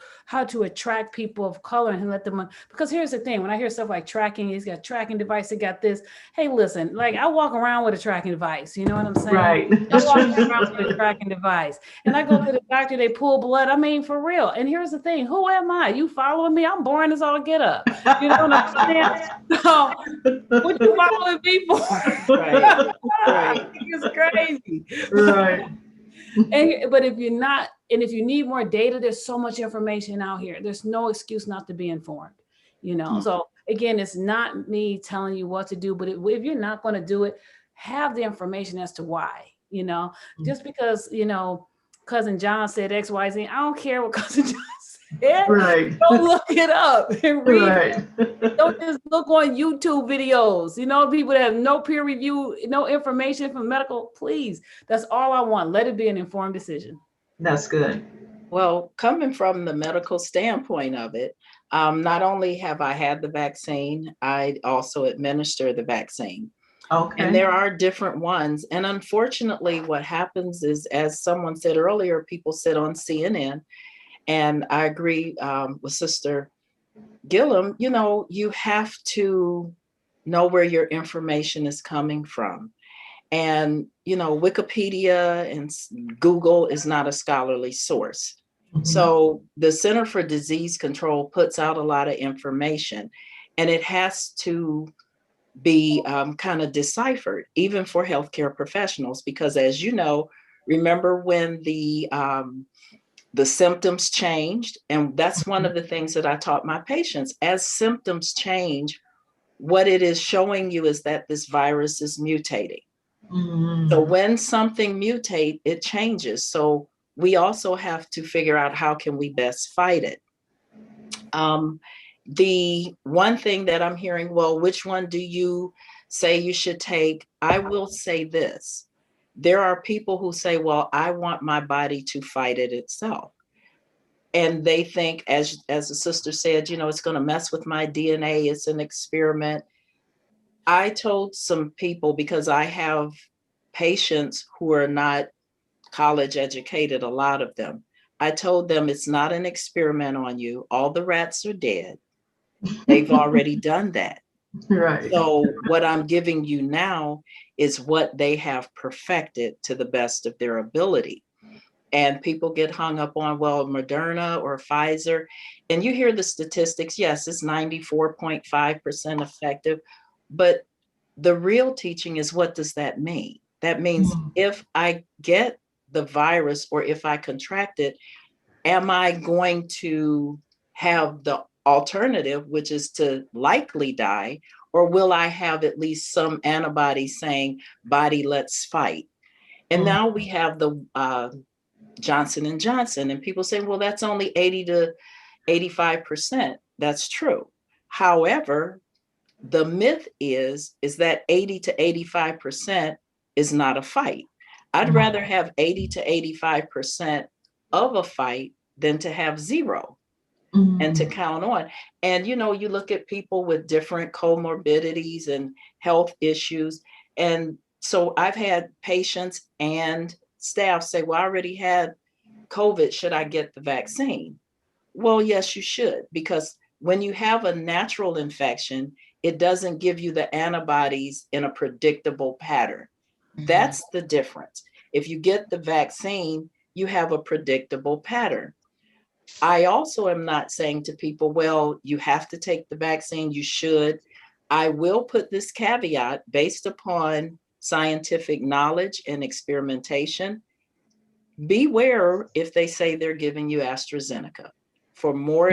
attract people of color and let them, because here's the thing, when I hear stuff like tracking, he's got tracking device, he got this. Hey, listen, like I walk around with a tracking device, you know what I'm saying? Right. I walk around with a tracking device, and I go to the doctor, they pull blood. I mean, for real. And here's the thing, who am I? You following me? I'm boring as all get up. You know what I'm saying? So what you following me for? Right. Right. It's crazy. Right. But if you're not, and if you need more data, there's so much information out here. There's no excuse not to be informed, you know? So again, it's not me telling you what to do, but if you're not going to do it, have the information as to why, you know? Just because, you know, Cousin John said X, Y, Z, I don't care what Cousin John said. Right. Go look it up and read Right. it. Don't just look on YouTube videos, you know, people that have no peer review, no information from medical, please. That's all I want. Let it be an informed decision. That's good. Well, coming from the medical standpoint of it, not only have I had the vaccine, I also administer the vaccine. Okay. And there are different ones. And unfortunately, what happens is, as someone said earlier, people sit on CNN. And I agree with Sister Gilliam, you know, you have to know where your information is coming from. And, you know, Wikipedia and Google is not a scholarly source. So the Center for Disease Control puts out a lot of information, and it has to be kind of deciphered, even for healthcare professionals, because as you know, remember when the symptoms changed, and that's one of the things that I taught my patients. As symptoms change, what it is showing you is that this virus is mutating. So when something mutates, it changes. So we also have to figure out how can we best fight it. The one thing that I'm hearing, well, which one do you say you should take? I will say this. There are people who say, well, I want my body to fight it itself. And they think, as the sister said, you know, it's going to mess with my DNA. It's an experiment. I told some people, because I have patients who are not college educated, a lot of them. I told them it's not an experiment on you. All the rats are dead. They've already done that. Right. So what I'm giving you now is what they have perfected to the best of their ability. And people get hung up on, well, Moderna or Pfizer. And you hear the statistics. Yes, it's 94.5% effective. But the real teaching is, what does that mean? That means if I get the virus or if I contract it, am I going to have the alternative, which is to likely die, or will I have at least some antibodies saying, body, let's fight? And now we have the Johnson & Johnson, and people say, well, that's only 80 to 85%. That's true. However, the myth is that 80 to 85% is not a fight. I'd rather have 80 to 85% of a fight than to have zero and to count on. And, you know, you look at people with different comorbidities and health issues. And so I've had patients and staff say, well, I already had COVID. Should I get the vaccine? Well, yes, you should, because when you have a natural infection, it doesn't give you the antibodies in a predictable pattern. That's the difference. If you get the vaccine, you have a predictable pattern. I also am not saying to people, well, you have to take the vaccine, you should. I will put this caveat based upon scientific knowledge and experimentation. Beware if they say they're giving you AstraZeneca for more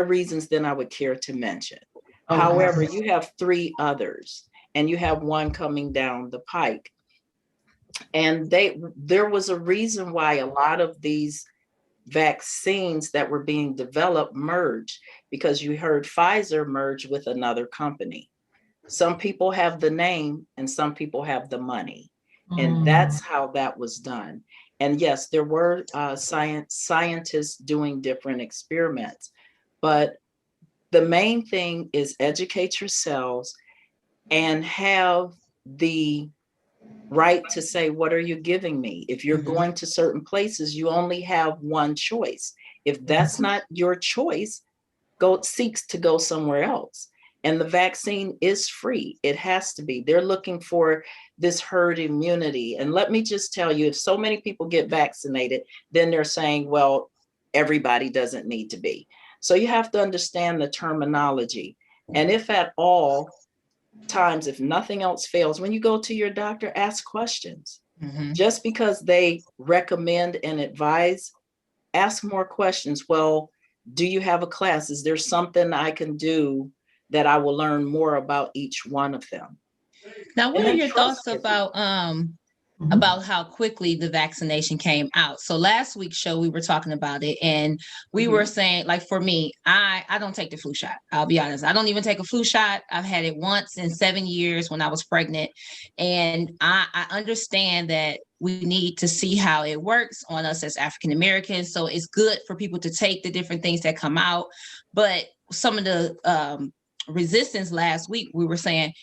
reasons than I would care to mention. Okay. However, you have 3 others, and you have one coming down the pike. And there was a reason why a lot of these vaccines that were being developed merged, because you heard Pfizer merge with another company. Some people have the name and some people have the money. And that's how that was done. And yes, there were scientists doing different experiments, but the main thing is educate yourselves and have the right to say, what are you giving me? If you're going to certain places, you only have one choice. If that's not your choice, seeks to go somewhere else. And the vaccine is free. It has to be. They're looking for this herd immunity. And let me just tell you, if so many people get vaccinated, then they're saying, well, everybody doesn't need to be. So you have to understand the terminology. And if at all times, if nothing else fails, when you go to your doctor, ask questions. Just because they recommend and advise, ask more questions. Well, do you have a class? Is there something I can do that I will learn more about each one of them? Now, what are your thoughts about how quickly the vaccination came out? So last week's show, we were talking about it, and we were saying, like, for me, I don't take the flu shot. I'll be honest. I don't even take a flu shot. I've had it once in 7 years when I was pregnant. And I understand that we need to see how it works on us as African Americans. So it's good for people to take the different things that come out. But some of the resistance last week, we were saying,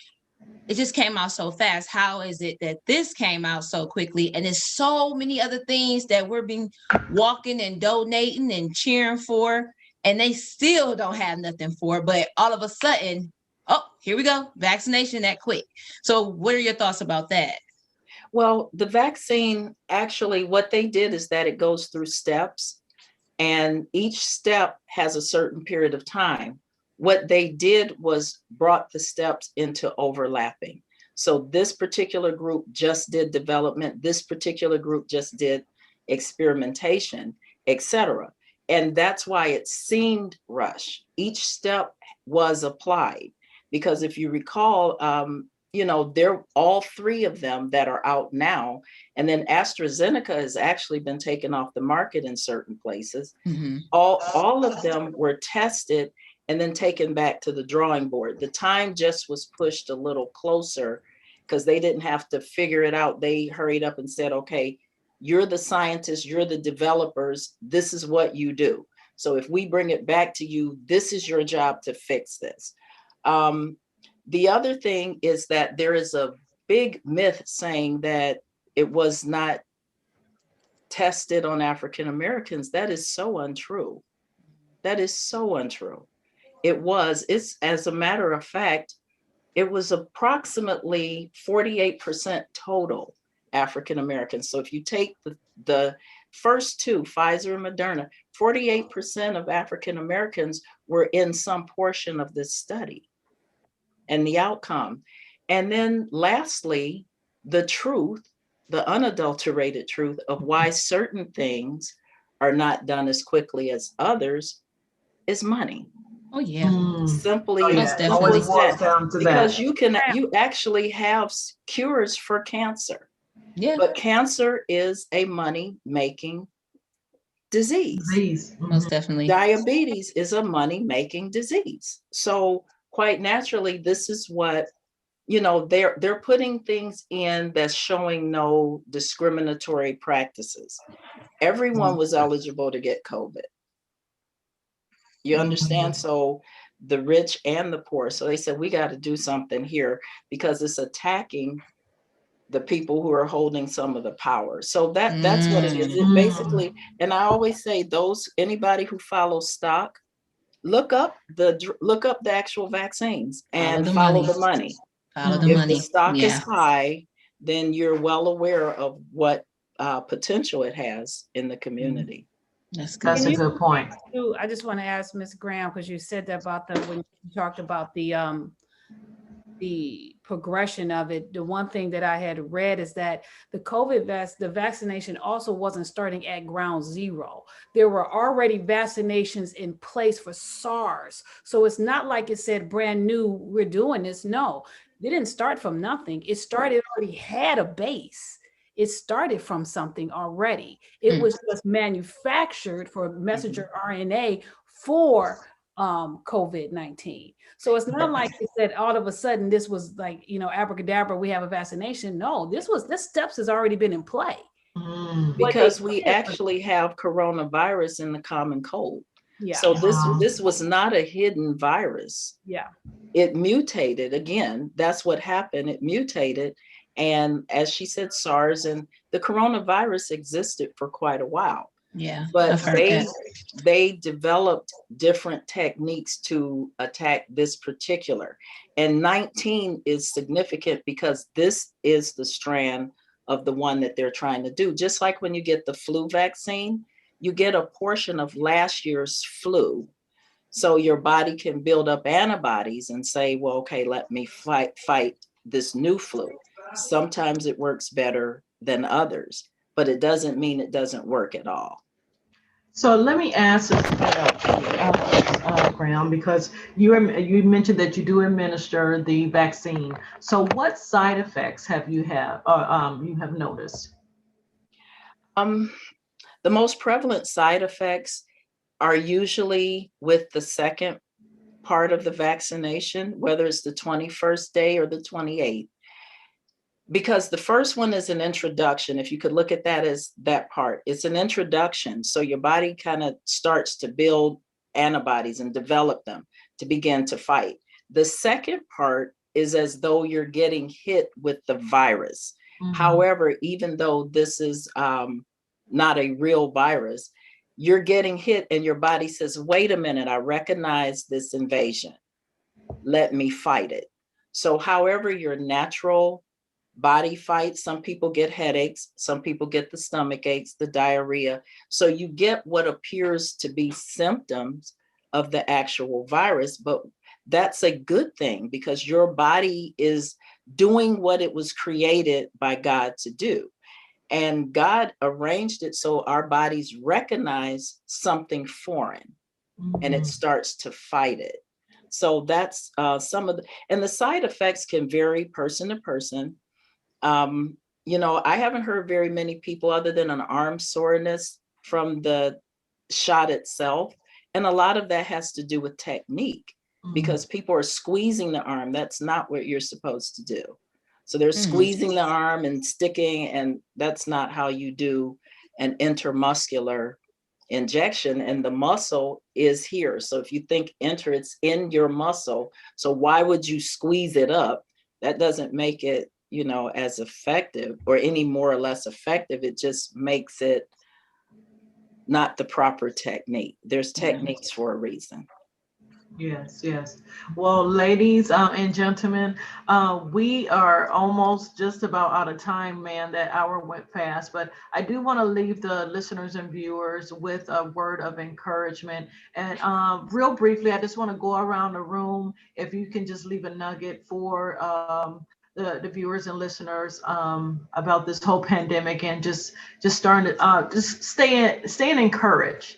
it just came out so fast. How is it that this came out so quickly? And there's so many other things that we're being walking and donating and cheering for, and they still don't have nothing for. But all of a sudden, oh, here we go, vaccination that quick. So what are your thoughts about that? Well, the vaccine, actually, what they did is that it goes through steps, and each step has a certain period of time. What they did was brought the steps into overlapping. So this particular group just did development, this particular group just did experimentation, etc. And that's why it seemed rushed. Each step was applied, because if you recall, they're all three of them that are out now. And then AstraZeneca has actually been taken off the market in certain places. All of them were tested and then taken back to the drawing board. The time just was pushed a little closer because they didn't have to figure it out. They hurried up and said, okay, you're the scientists, you're the developers, this is what you do. So if we bring it back to you, this is your job to fix this. The other thing is that there is a big myth saying that it was not tested on African Americans. That is so untrue. That is so untrue. It's, as a matter of fact, it was approximately 48% total African Americans. So if you take the first two, Pfizer and Moderna, 48% of African Americans were in some portion of this study and the outcome. And then lastly, the truth, the unadulterated truth of why certain things are not done as quickly as others is money. Oh yeah. Simply, Always boils down to because that. you actually have cures for cancer. Yeah. But cancer is a money-making disease. Most definitely. Diabetes is a money-making disease. So quite naturally, this is what, they're putting things in that's showing no discriminatory practices. Everyone was eligible to get COVID. You understand? So the rich and the poor. So they said, we got to do something here because it's attacking the people who are holding some of the power. So that's what it is. It basically, and I always say, anybody who follows stock, look up the actual vaccines and follow the money. Follow the if money. The stock is high, then you're well aware of what potential it has in the community. That's good. That's a good point. I just want to ask Ms. Graham, because you said that about when you talked about the progression of it. The one thing that I had read is that the vaccination also wasn't starting at ground zero. There were already vaccinations in place for SARS. So it's not like it said brand new, we're doing this. No, they didn't start from nothing. It already had a base. It started from something already. It was just manufactured for messenger RNA for COVID-19. So it's not like it said all of a sudden this was like, abracadabra, we have a vaccination. No, this steps has already been in play. Because we actually have coronavirus in the common cold. Yeah. So this was not a hidden virus. Yeah. It mutated again. That's what happened. It mutated. And as she said, SARS and the coronavirus existed for quite a while. Yeah, But I've heard that. they developed different techniques to attack this particular. And 19 is significant because this is the strand of the one that they're trying to do. Just like when you get the flu vaccine, you get a portion of last year's flu. So your body can build up antibodies and say, well, okay, let me fight this new flu. Sometimes it works better than others, but it doesn't mean it doesn't work at all. So let me ask this, Graham, because you mentioned that you do administer the vaccine. So what side effects have you have noticed? The most prevalent side effects are usually with the second part of the vaccination, whether it's the 21st day or the 28th. Because the first one is an introduction. If you could look at that as that part, it's an introduction. So your body kind of starts to build antibodies and develop them to begin to fight. The second part is as though you're getting hit with the virus. Mm-hmm. However, even though this is not a real virus, you're getting hit and your body says, wait a minute, I recognize this invasion. Let me fight it. So however your natural body fights, some people get headaches, some people get the stomach aches, the diarrhea. So you get what appears to be symptoms of the actual virus, but that's a good thing because your body is doing what it was created by God to do. And God arranged it so our bodies recognize something foreign, mm-hmm. and it starts to fight it. So that's some of and the side effects can vary person to person. I haven't heard very many people other than an arm soreness from the shot itself. And a lot of that has to do with technique, mm-hmm. because people are squeezing the arm. That's not what you're supposed to do. So they're squeezing the arm and sticking, and that's not how you do an intermuscular injection. And the muscle is here. So if you think it's in your muscle. So why would you squeeze it up? That doesn't make it, as effective or any more or less effective. It just makes it not the proper technique. There's techniques for a reason. Yes, yes. Well, ladies and gentlemen, we are almost just about out of time, man. That hour went fast, but I do want to leave the listeners and viewers with a word of encouragement. And real briefly, I just want to go around the room. If you can just leave a nugget for the viewers and listeners about this whole pandemic, and just starting to just staying encouraged.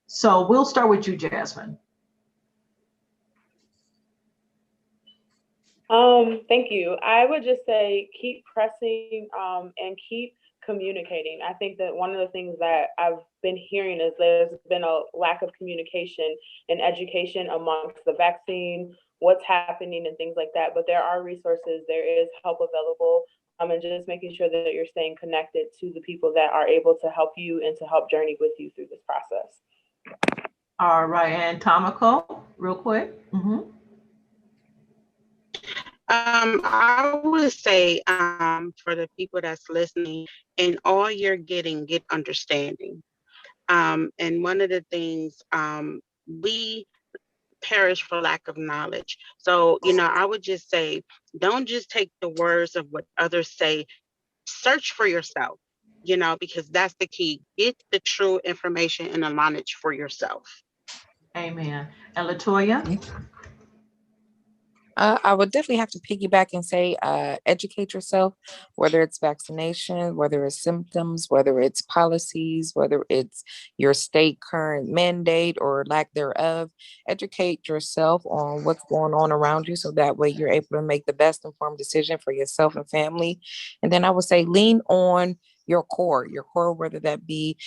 So we'll start with you, Jasmine. Thank you. I would just say keep pressing and keep communicating. I think that one of the things that I've been hearing is there's been a lack of communication and education amongst the vaccine, what's happening and things like that. But there are resources, there is help available, and just making sure that you're staying connected to the people that are able to help you and to help journey with you through this process. All right, and Tomiko, real quick. Mm-hmm. I would say for the people that's listening, in all you're getting, get understanding. And one of the things, we perish for lack of knowledge. So, I would just say, don't just take the words of what others say, search for yourself, because that's the key. Get the true information and the knowledge for yourself. Amen. And LaToya? I would definitely have to piggyback and say, educate yourself, whether it's vaccination, whether it's symptoms, whether it's policies, whether it's your state current mandate or lack thereof. Educate yourself on what's going on around you, so that way you're able to make the best informed decision for yourself and family. And then I would say lean on your core, whether that be,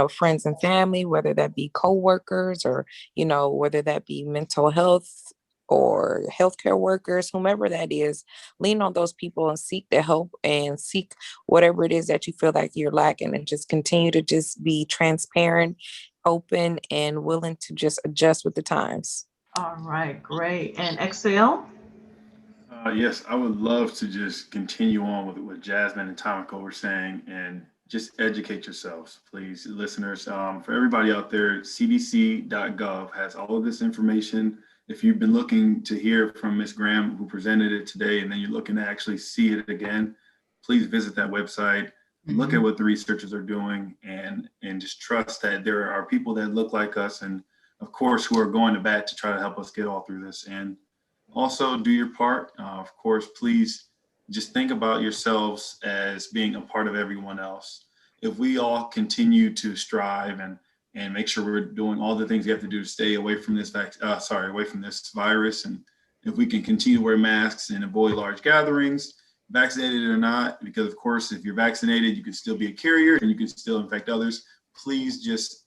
friends and family, whether that be coworkers, or, whether that be mental health or healthcare workers, whomever that is. Lean on those people and seek the help and seek whatever it is that you feel like you're lacking, and just continue to just be transparent, open, and willing to just adjust with the times. All right, great. And Excel? Yes, I would love to just continue on with what Jasmine and Tomiko were saying and just educate yourselves, please, listeners. For everybody out there, cdc.gov has all of this information. If you've been looking to hear from Ms. Graham, who presented it today, and then you're looking to actually see it again, please visit that website, look at what the researchers are doing, and just trust that there are people that look like us, and of course, who are going to bat to try to help us get all through this. And also do your part. Of course, please just think about yourselves as being a part of everyone else. If we all continue to strive and make sure we're doing all the things we have to do to stay away from this away from this virus, and if we can continue to wear masks and avoid large gatherings, vaccinated or not, because of course, if you're vaccinated, you can still be a carrier and you can still infect others. Please just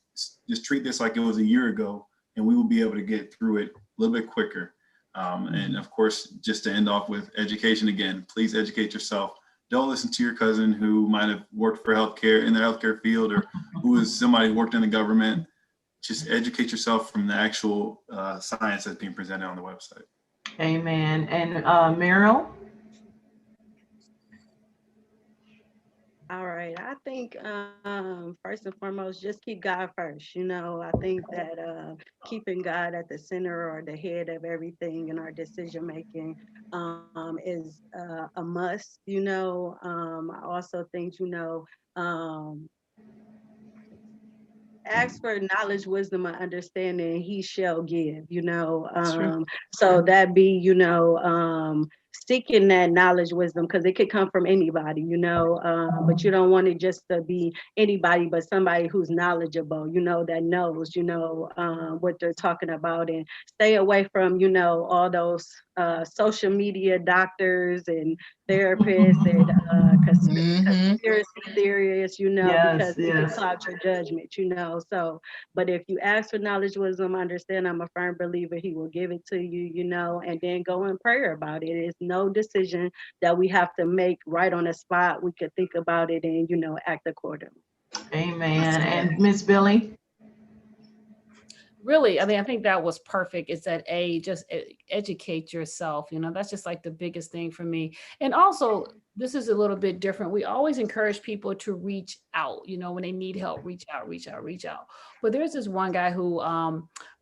treat this like it was a year ago, and we will be able to get through it a little bit quicker. And of course, just to end off with education again, please educate yourself. Don't listen to your cousin who might have worked for healthcare in the healthcare field, or who is somebody who worked in the government. Just educate yourself from the actual science that's being presented on the website. Amen. And Mariel? All right. I think first and foremost, just keep God first. You know, I think that keeping God at the center or the head of everything in our decision making is a must. You know, I also think, you know, ask for knowledge, wisdom, and understanding, he shall give, you know. So that be, you know, seeking that knowledge, wisdom, because it could come from anybody, you know, but you don't want it just to be anybody, but somebody who's knowledgeable, you know, that knows, you know, what they're talking about, and stay away from, you know, all those social media doctors and therapists and conspiracy theorists, you know, because it can cloud your judgment, you know. So, but if you ask for knowledge, wisdom, understand, I'm a firm believer he will give it to you, you know, and then go in prayer about it. It's no decision that we have to make right on the spot. We could think about it and, you know, act accordingly. Amen. And Miss Billie? Really, I mean, I think that was perfect. It's that just educate yourself. You know, that's just like the biggest thing for me. And also, this is a little bit different. We always encourage people to reach out, you know, when they need help, reach out. But there's this one guy who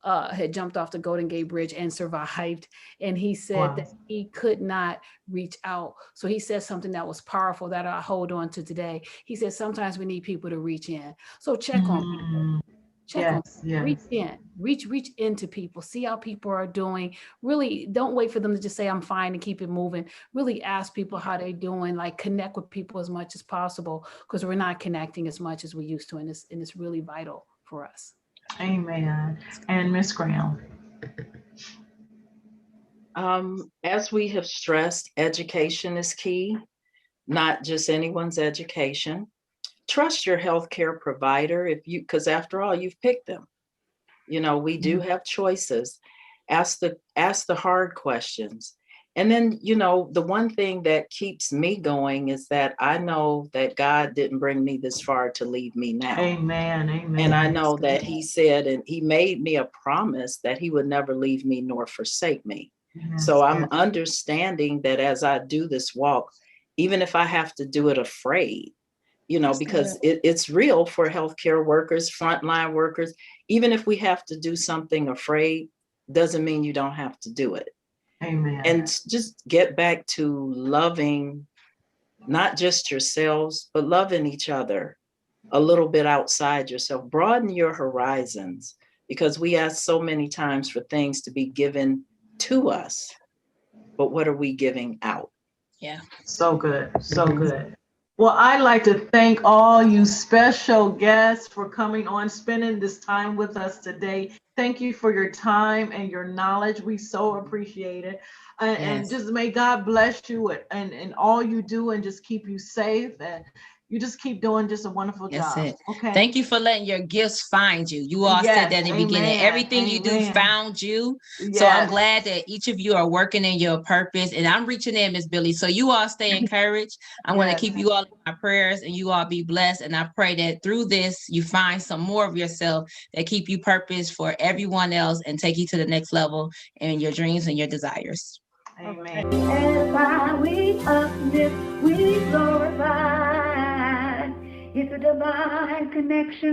had jumped off the Golden Gate Bridge and survived. And he said that he could not reach out. So he said something that was powerful that I hold on to today. He said, sometimes we need people to reach in. So check on people. Reach in, reach into people, see how people are doing. Really don't wait for them to just say, I'm fine, and keep it moving. Really ask people how they're doing, like connect with people as much as possible, because we're not connecting as much as we used to. And it's really vital for us. Amen. And Miss Graham? As we have stressed, education is key, not just anyone's education. Trust your healthcare provider because after all, you've picked them. You know, we do have choices. Ask the hard questions. And then, you know, the one thing that keeps me going is that I know that God didn't bring me this far to leave me now. Amen. Amen. And I know that he said, and he made me a promise that he would never leave me nor forsake me. So I'm understanding that as I do this walk, even if I have to do it afraid, you know, because it's real for healthcare workers, frontline workers. Even if we have to do something afraid, doesn't mean you don't have to do it. Amen. And just get back to loving not just yourselves, but loving each other a little bit outside yourself. Broaden your horizons, because we ask so many times for things to be given to us, but what are we giving out? Yeah. So good. So good. Well, I'd like to thank all you special guests for coming on, spending this time with us today. Thank you for your time and your knowledge. We so appreciate it. And just may God bless you and all you do, and just keep you safe, and you just keep doing just a wonderful job. Okay. Thank you for letting your gifts find you. You all said that in the beginning. Everything you do found you. So I'm glad that each of you are working in your purpose. And I'm reaching in, Miss Billie. So you all stay encouraged. I'm going to keep you all in my prayers, and you all be blessed. And I pray that through this, you find some more of yourself that keep you purpose for everyone else and take you to the next level in your dreams and your desires. Amen. Edify, we uplift, we glorify. It's a divine connection.